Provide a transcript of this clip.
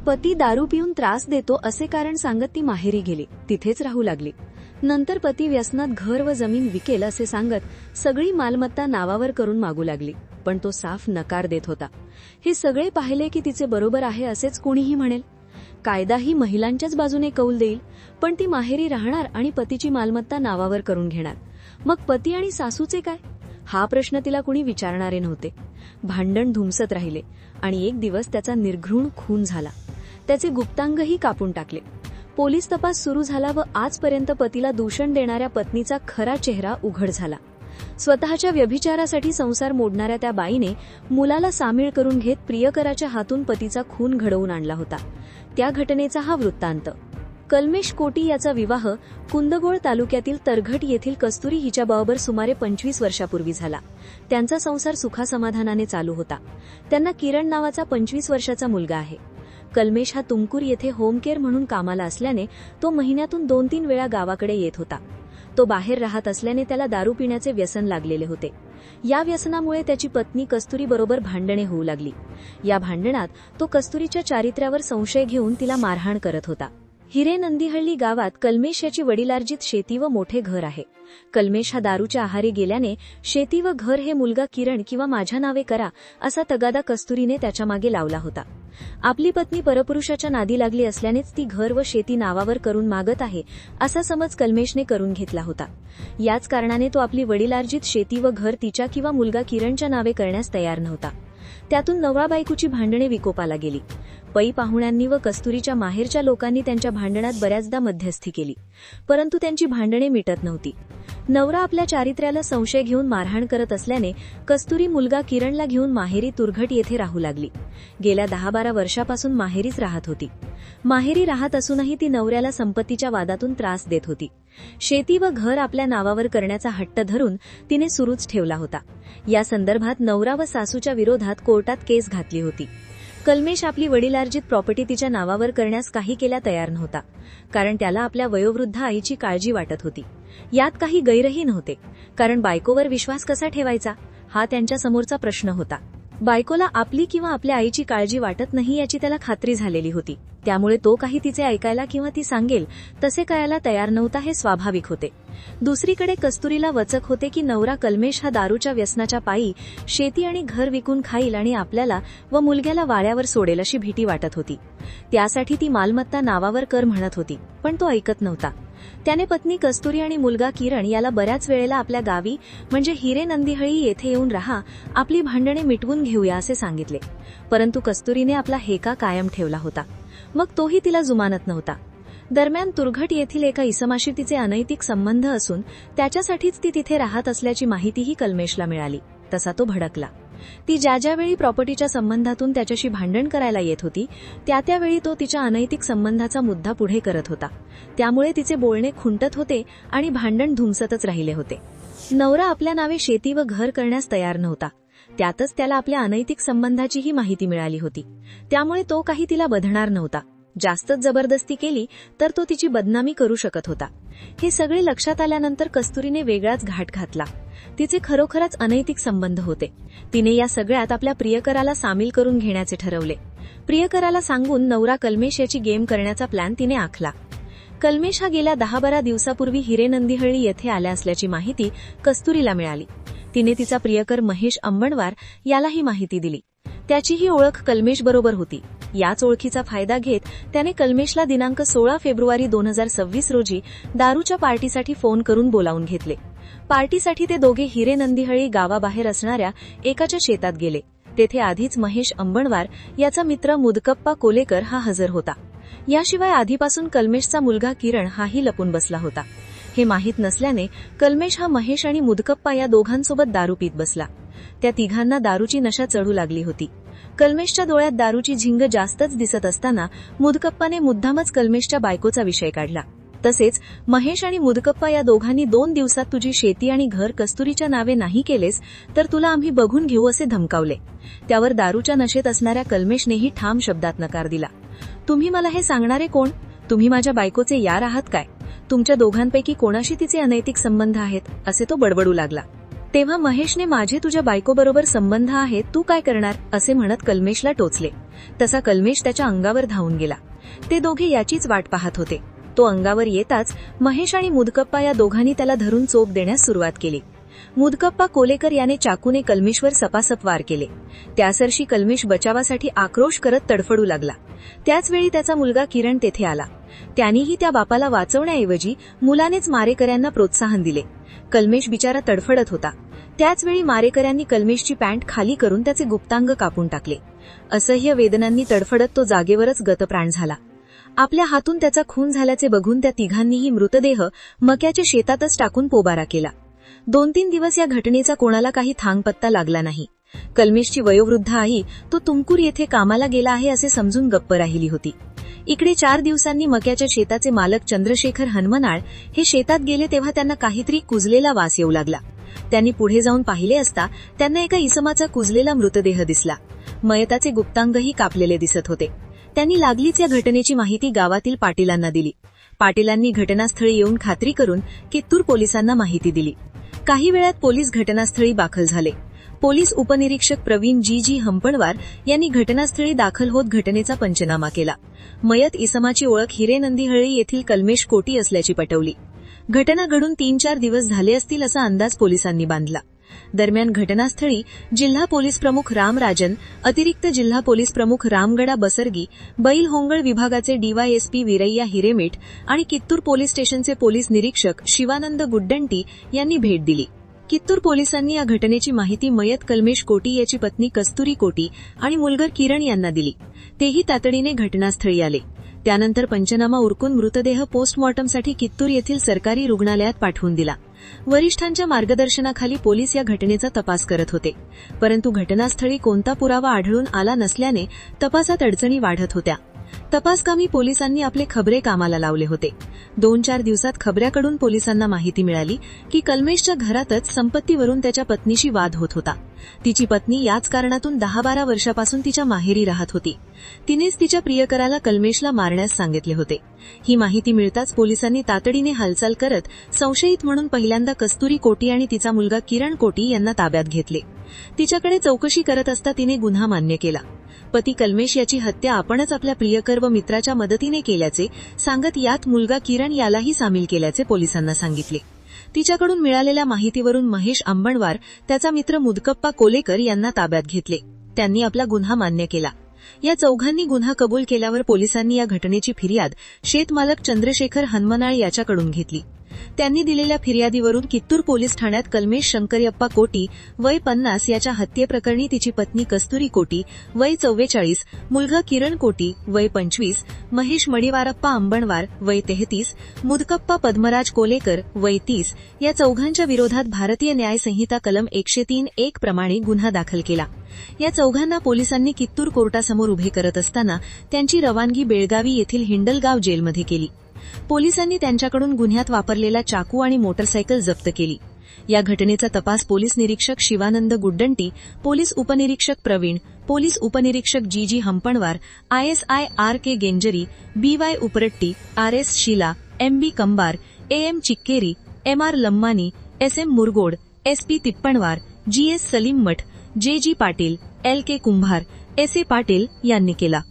पती दारू पिऊन त्रास देतो असे कारण सांगत ती माहेरी गेली, तिथेच राहू लागली. नंतर पती व्यसनात घर व जमीन विकेल असे सांगत सगळी मालमत्ता नावावर करून मागू लागली, पण तो साफ नकार देत होता. हे सगळे पाहिले की तिचे बरोबर आहे असेच कोणीही म्हणेल. कायदाही महिलांच्याच बाजूने कौल देईल, पण ती माहेरी राहणार आणि पतीची मालमत्ता नावावर करून घेणार. मग पती आणि सासूचे काय, हा प्रश्न तिला कुणी विचारणारे नव्हते. भांडण धुमसत राहिले आणि एक दिवस त्याचा निर्घृण खून झाला. त्याचे गुप्तांगही कापून टाकले. पोलीस तपास सुरू झाला व आजपर्यंत पतीला दूषण देणाऱ्या पत्नीचा खरा चेहरा उघड झाला. स्वतःच्या व्यभिचारासाठी संसार मोडणाऱ्या त्या बाईने मुलाला सामील करून घेत प्रियकराच्या हातून पतीचा खून घडवून आणला होता. त्या घटनेचा हा वृत्तांत. कल्मेश कोटी याचा विवाह कुंदगोळ तालुक्यातील तरघट येथील कस्तुरी हिच्याबरोबर सुमारे 25 वर्षापूर्वी झाला. त्यांचा संसार सुखासमाधानाने चालू होता. त्यांना किरण नावाचा 25 वर्षाचा मुलगा आहे. कल्मेश हा तुमकुर येथे होम केअर म्हणून कामाला असल्याने तो महिन्यातून 2-3 वेळा गावाकडे येत होता. तो बाहेर राहत असल्याने त्याला दारू पिण्याचे व्यसन लागलेले होते. या व्यसनामुळे त्याची पत्नी कस्तुरी बरोबर भांडणे होऊ लागली. या भांडणात तो कस्तुरीच्या चारित्र्यावर संशय घेऊन तिला मारहाण करत होता. हिरेनंदीहळ्ळी गावात कल्मेश याची वडिलार्जित शेती व मोठे घर आहे. कल्मेश हा दारूच्या आहारी गेल्याने शेती व घर हे मुलगा किरण किंवा माझ्या नावे करा असा तगादा कस्तुरीने त्याच्या मागे लावला होता. आपली पत्नी परपुरुषाच्या नादी लागली असल्यानेच ती घर व शेती नावावर करून मागत आहे असा समज कल्मेशने करून घेतला होता. याच कारणाने तो आपली वडिलार्जित शेती व घर तिच्या किंवा मुलगा किरणच्या नावे करण्यास तयार नव्हता. त्यातून नवरा बायकोची भांडणे विकोपाला गेली. पै पाहुण्यांनी व कस्तुरीच्या माहेरच्या लोकांनी त्यांच्या भांडणात बऱ्याचदा मध्यस्थी केली, परंतु त्यांची भांडणे मिटत नव्हती. नवरा आपल्या चारित्र्याला संशय घेऊन मारहाण करत असल्याने कस्तुरी मुलगा किरणला घेऊन माहेरी तुरघट येथे राहू लागली. गेल्या 10-12 वर्षापासून माहेरीच राहत होती. माहेरी राहत असूनही ती नवऱ्याला संपत्तीच्या वादातून त्रास देत होती. शेती व घर आपल्या नावावर करण्याचा हट्ट धरून तिने सुरूच ठेवला होता. या संदर्भात नवरा व सासूच्या विरोधात कोर्टात केस घातली होती. कल्मेश आपली वडिलार्जित प्रॉपर्टी तिच्या नावावर करण्यास काही केल्या तयार नव्हता, कारण त्याला आपल्या वयोवृद्ध आईची काळजी वाटत होती. यात काही गैरही नव्हते, कारण बायकोवर विश्वास कसा ठेवायचा हा त्यांच्या समोरचा प्रश्न होता. बायकोला आपली किंवा आपल्या आईची काळजी वाटत नाही याची त्याला खात्री झालेली होती. त्यामुळे तो काही तिचे ऐकायला किंवा ती सांगेल तसे करायला तयार नव्हता हे स्वाभाविक होते. दुसरीकडे कस्तुरीला वचक होते की नवरा कल्मेश हा दारूच्या व्यसनाच्या पायी शेती आणि घर विकून खाईल आणि आपल्याला व मुलग्याला वाड्यावर सोडेल अशी भीती वाटत होती. त्यासाठी ती मालमत्ता नावावर कर म्हणत होती, पण तो ऐकत नव्हता. त्याने पत्नी कस्तुरी आणि मुलगा किरण याला बऱ्याच वेळेला आपल्या गावी म्हणजे हिरेनंदीहळ्ळी येथे येऊन राहा, आपली भांडणे मिटवून घेऊया असे सांगितले. परंतु कस्तुरीने आपला हेका कायम ठेवला होता. मग तोही तिला जुमानत नव्हता. दरम्यान तुरघट येथील एका इसमाशी तिचे अनैतिक संबंध असून त्याच्यासाठीच ती तिथे राहत असल्याची माहितीही कल्मेशला मिळाली. तसा तो भडकला. ती ज्यावेळी प्रॉपर्टीच्या संबंधातून त्याच्याशी भांडण करायला येत होती त्यावेळी तो तिच्या अनैतिक संबंधाचा मुद्दा पुढे करत होता. त्यामुळे तिचे बोलणे खुंटत होते आणि भांडण धुमसतच राहिले होते. नवरा आपल्या नावे शेती व घर करण्यास तयार नव्हता. त्यातच त्याला आपल्या अनैतिक संबंधाचीही माहिती मिळाली होती. त्यामुळे तो काही तिला बधणार नव्हता. जास्तच जबरदस्ती केली तर तो तिची बदनामी करू शकत होता. हे सगळे लक्षात आल्यानंतर कस्तुरीने वेगळाच घाट घातला. तिचे खरोखरच अनैतिक संबंध होते. तिने या सगळ्यात आपल्या प्रियकराला सामील करून घेण्याचे ठरवले. प्रियकराला सांगून नवरा कल्मेश याची गेम करण्याचा प्लॅन तिने आखला. कल्मेश हा गेल्या 10-12 दिवसापूर्वी हिरेनंदीहळ्ळी येथे आल्या असल्याची माहिती कस्तुरीला मिळाली. तिने तिचा प्रियकर महेश अंबणवार याला ही माहिती दिली. त्याचीही ओळख कल्मेश बरोबर होती. याच ओळखीचा फायदा घेत त्याने कल्मेशला दिनांक 16 फेब्रुवारी 2026 रोजी दारूच्या पार्टीसाठी फोन करून बोलावून घेतले. पार्टीसाठी ते दोघे हिरेनंदीहळ्ळी गावाबाहेर असणाऱ्या एकाच्या शेतात गेले. तेथे आधीच महेश अंबणवार याचा मित्र मुदकप्पा कोलेकर हा हजर होता. याशिवाय आधीपासून कल्मेशचा मुलगा किरण हाही लपून बसला होता. हे माहीत नसल्याने कल्मेश हा महेश आणि मुदकप्पा या दोघांसोबत दारू पीत बसला. त्या तिघांना दारूची नशा चढू लागली होती. कल्मेशच्या डोळ्यात दारूची झिंग जास्तच दिसत असताना मुदकप्पाने मुद्दामच कल्मेशच्या बायकोचा विषय काढला. तसेच महेश आणि मुदकप्पा या दोघांनी 2 दिवसात तुझी शेती आणि घर कस्तुरीच्या नावे नाही केलेस तर तुला आम्ही बघून घेऊ असे धमकावले. त्यावर दारूच्या नशेत असणाऱ्या कल्मेशनेही ठाम शब्दात नकार दिला. तुम्ही मला हे सांगणारे कोण? तुम्ही माझ्या बायकोचे यार आहात काय? तुमच्या दोघांपैकी कोणाशी तिचे अनैतिक संबंध आहेत असे तो बडबडू लागला. तेव्हा महेशने माझे तुझ्या बायकोबरोबर संबंध आहेत, तू काय करणार असे म्हणत कल्मेशला टोचले. तसा कल्मेश त्याच्या अंगावर धावून गेला. ते दोघे याचीच वाट पाहत होते. तो अंगावर येताच महेश आणि मुदकप्पा या दोघांनी त्याला धरून चोप देण्यास सुरुवात केली. मुदकप्पा कोलेकर याने चाकूने कल्मेशवर सपासप वार केले. त्यासरशी कल्मेश बचावासाठी आक्रोश करत तडफडू लागला. त्याचवेळी त्याचा मुलगा किरण तेथे आला. त्यानेही त्या बापाला वाचवण्याऐवजी मुलानेच मारेकऱ्यांना प्रोत्साहन दिले. कल्मेश बिचारा तडफडत होता. त्याचवेळी मारेकऱ्यांनी कल्मेशची पॅन्ट खाली करून त्याचे गुप्तांग कापून टाकले. असह्य वेदनांनी तडफडत तो जागेवरच गतप्राण झाला. आपल्या हातून त्याचा खून झाल्याचे बघून त्या तिघांनीही मृतदेह मक्याच्या शेतातच टाकून पोबारा केला. 2-3 दिवस या घटनेचा कोणाला काही थांगपत्ता लागला नाही. कल्मेशची वयोवृद्ध आई तो तुमकूर येथे कामाला गेला आहे असे समजून गप्प राहिली होती. इकडे 4 दिवसांनी मक्याच्या शेताचे मालक चंद्रशेखर हनमनाळ हे शेतात गेले तेव्हा त्यांना काहीतरी कुजलेला वास येऊ लागला. त्यांनी पुढे जाऊन पाहिले असता त्यांना एका इसमाचा कुजलेला मृतदेह दिसला. मयताचे गुप्तांगही कापलेले दिसत होते. त्यांनी लागलीच या घटनेची माहिती गावातील पाटीलांना दिली. पाटीलांनी घटनास्थळी येऊन खात्री करून कित्तूर पोलिसांना माहिती दिली. काही वेळात पोलीस घटनास्थळी दाखल झाले. पोलीस उपनिरीक्षक प्रवीण जी हंपणवार यांनी घटनास्थळी दाखल होत घटनेचा पंचनामा केला. मयत इसमाची ओळख हिरेनंदीहळ्ळी येथील कल्मेश कोटी असल्याची पटवली. घटना घडून 3-4 दिवस झाले असतील असा अंदाज पोलिसांनी बांधला. दरम्यान घटनास्थळी जिल्हा पोलीस प्रमुख राम राजन, अतिरिक्त जिल्हा पोलीस प्रमुख रामगडा बसरगी, बैल होंगळ विभागाचे डीवायएसपी वीरय्या हिरेमेठ आणि कित्तूर पोलीस स्टेशनचे पोलीस निरीक्षक शिवानंद गुड्डंटी यांनी भेट दिली. कित्तूर पोलिसांनी या घटनेची माहिती मयत कल्मेश कोटी याची पत्नी कस्तुरी कोटी आणि मुलगा किरण यांना दिली. तेही तातडीने घटनास्थळी आले. त्यानंतर पंचनामा उरकून मृतदेह पोस्टमॉर्टमसाठी कित्तूर येथील सरकारी रुग्णालयात पाठवून दिला. वरिष्ठांच्या मार्गदर्शनाखाली पोलीस या घटनेचा तपास करत होते. परंतु घटनास्थळी कोणता पुरावा आढळून आला नसल्याने तपासात अडचणी वाढत होत्या. तपासकामी पोलिसांनी आपले खबरे कामाला लावले होते. 2-4 दिवसात खबऱ्याकडून पोलिसांना माहिती मिळाली की कल्मेशच्या घरातच संपत्तीवरून त्याच्या पत्नीशी वाद होत होता. तिची पत्नी याच कारणातून 10-12 वर्षापासून तिच्या माहेरी राहत होती. तिनेच तिच्या प्रियकराला कल्मेशला मारण्यास सांगितले होते. ही माहिती मिळताच पोलिसांनी तातडीने हालचाल करत संशयित म्हणून पहिल्यांदा कस्तुरी कोटी आणि तिचा मुलगा किरण कोटी यांना ताब्यात घेतले. तिच्याकडे चौकशी करत असता तिने गुन्हा मान्य केला. पती कल्मेश याची हत्या आपणच आपल्या प्रियकर व मित्राच्या मदतीने केल्याचे सांगत यात मुलगा किरण यालाही सामील केल्याचे पोलिसांना सांगितले. तिच्याकडून मिळालेल्या माहितीवरून महेश अंबणवार, त्याचा मित्र मुदकप्पा कोलेकर यांना ताब्यात घेतले. त्यांनी आपला गुन्हा मान्य केला. या चौघांनी गुन्हा कबूल केल्यावर पोलिसांनी या घटनेची फिर्याद शेतमालक चंद्रशेखर हनमनाळ याच्याकडून घेतली. त्यांनी दिलेल्या फिर्यादीवरून कित्तूर पोलीस ठाण्यात कल्मेश शंकरयप्पा कोटी वय 50 याच्या हत्येप्रकरणी तिची पत्नी कस्तुरी कोटी वय 44, मुलगा किरण कोटी वय 25, महेश मडिवारप्पा अंबणवार वय 33, मुदकप्पा पद्मराज कोलेकर वय 30 या चौघांच्या विरोधात भारतीय न्याय संहिता कलम 103(1) प्रमाणे गुन्हा दाखल केला. या चौघांना पोलिसांनी कित्तूर कोर्टासमोर उभे करत असताना त्यांची रवानगी बेळगावी येथील हिंडलगाव जेलमध्ये केली. पोलिसांनी त्यांच्याकडून गुन्ह्यात वापरलेला चाकू आणि मोटरसायकल जप्त केली. या घटनेचा तपास पोलीस निरीक्षक शिवानंद गुड्डंटी, पोलीस उपनिरीक्षक प्रवीण, पोलीस उपनिरीक्षक जी हंपणवार, ISI RK गेंजरी, BY उपरट्टी, RS Sheila, MB Kambar, AM चिक्केरी, MR लम्मानी, SM मुरगोड, SP तिप्पणवार, GS Salim math, JG Patil, LK Kumbhar, SA Patil यांनी केला.